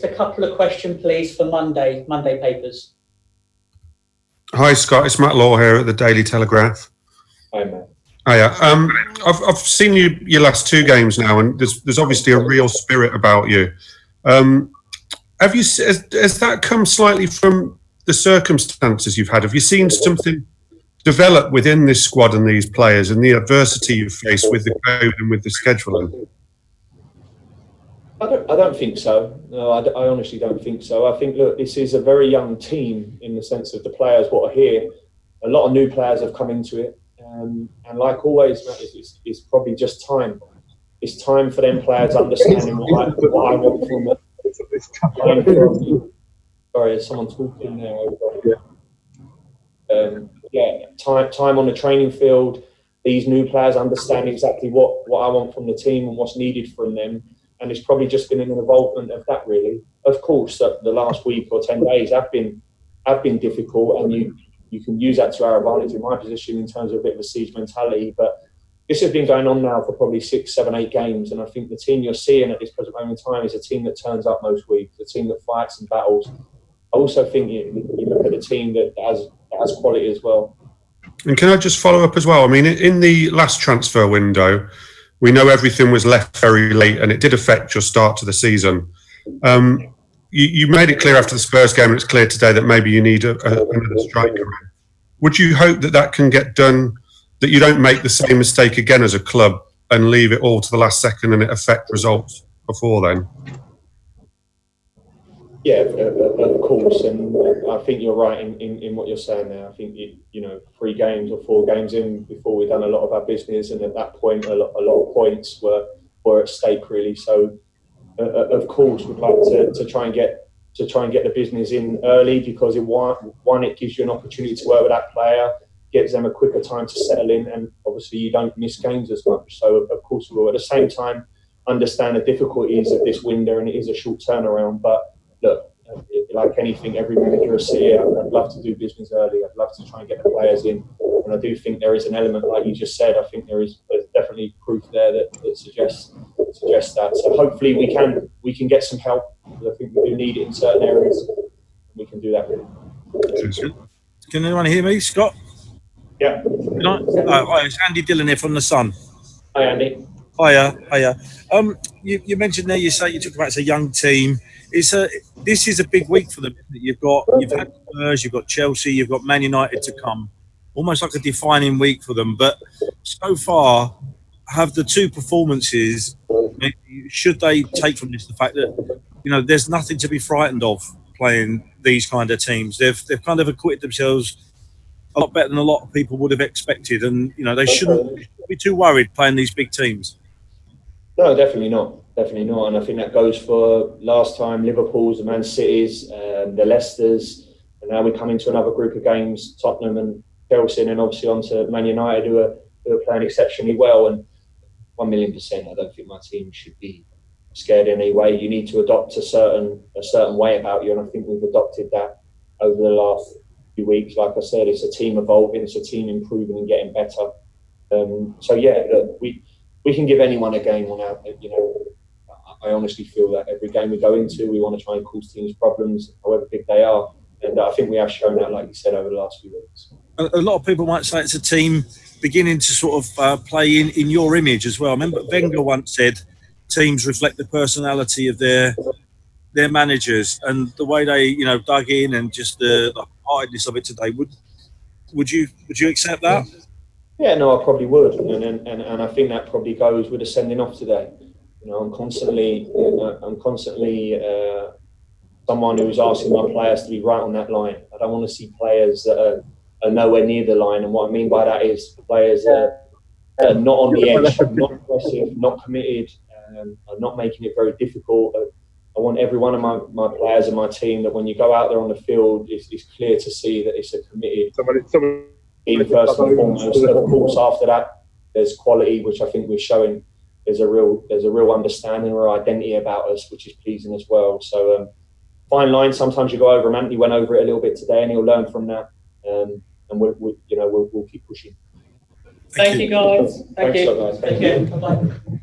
A couple of questions, please, for Monday papers. Hi, Scott. It's Matt Law here at the Daily Telegraph. Hi, Matt. Hiya. I've seen your last two games now, and there's obviously a real spirit about you. Has that come slightly from the circumstances you've had? Have you seen something develop within this squad and these players and the adversity you've faced with the code and with the scheduling? I don't think so. No, I honestly don't think so. I think, look, this is a very young team in the sense of the players what are here. A lot of new players have come into it. And like always, Matt, it's probably just time. It's time for them players understanding what I want from them. Sorry, there's someone talking there. Time on the training field. These new players understand exactly what I want from the team and what's needed from them. And it's probably just been an involvement of that, really. Of course, the last week or 10 days have been difficult, and you can use that to our advantage in my position in terms of a bit of a siege mentality. But this has been going on now for probably 6, 7, 8 games, and I think the team you're seeing at this present moment in time is a team that turns up most weeks, a team that fights and battles. I also think you look at a team that has quality as well. And can I just follow up as well? I mean, in the last transfer window, we know everything was left very late, and it did affect your start to the season. You made it clear after the Spurs game, and it's clear today that maybe you need another striker. Would you hope that can get done, that you don't make the same mistake again as a club and leave it all to the last second and it affect results before then? Yeah, of course, and I think you're right in what you're saying there. I think 3 games or 4 games in before we've done a lot of our business, and at that point, a lot of points were at stake, really. So, of course, we'd like to try and get the business in early, because it gives you an opportunity to work with that player, gives them a quicker time to settle in, and obviously you don't miss games as much. So, of course, we will. At the same time, understand the difficulties of this window, and it is a short turnaround, but. Look, like anything, every manager will see it. I'd love to do business early. I'd love to try and get the players in. And I do think there is an element, like you just said, I think there's definitely proof there that suggests that. So hopefully we can get some help. I think we do need it in certain areas. We can do that. Can anyone hear me, Scott? Yeah. Hi, it's Andy Dillon here from The Sun. Hi, Andy. Hiya. You mentioned there, you talked about it's a young team. This is a big week for them. You've had Spurs, you've got Chelsea, you've got Man United to come. Almost like a defining week for them. But so far, have the 2 performances, should they take from this the fact that there's nothing to be frightened of playing these kind of teams? They've kind of acquitted themselves a lot better than a lot of people would have expected, and they shouldn't be too worried playing these big teams. No, definitely not. And I think that goes for last time Liverpool's, the Man City's, the Leicesters, and now we come into another group of games, Tottenham and Chelsea, and obviously onto Man United, who are playing exceptionally well. And 1,000,000%, I don't think my team should be scared in any way. You need to adopt a certain way about you, and I think we've adopted that over the last few weeks. Like I said, it's a team evolving, it's a team improving and getting better. So yeah, look, we can give anyone a game on our. I honestly feel that every game we go into, we want to try and cause teams problems, however big they are. And I think we have shown that, like you said, over the last few weeks. A lot of people might say it's a team beginning to sort of play in your image as well. I remember Wenger once said teams reflect the personality of their managers, and the way they dug in and just the hardness of it today. Would you accept that? Yeah, no, I probably would, and I think that probably goes with the sending off today. I'm constantly someone who's asking my players to be right on that line. I don't want to see players that are nowhere near the line, and what I mean by that is players that are not on the edge, not aggressive, not committed, are not making it very difficult. I want every one of my players and my team that when you go out there on the field, it's clear to see that it's a committed team first and foremost. Of course, after that, there's quality, which I think we're showing. There's a real understanding or identity about us, which is pleasing as well. So fine line. Sometimes you go over them. Anthony went over it a little bit today, and he'll learn from that. And we'll keep pushing. Thank you, guys. Thanks, guys. Thank you. Bye-bye.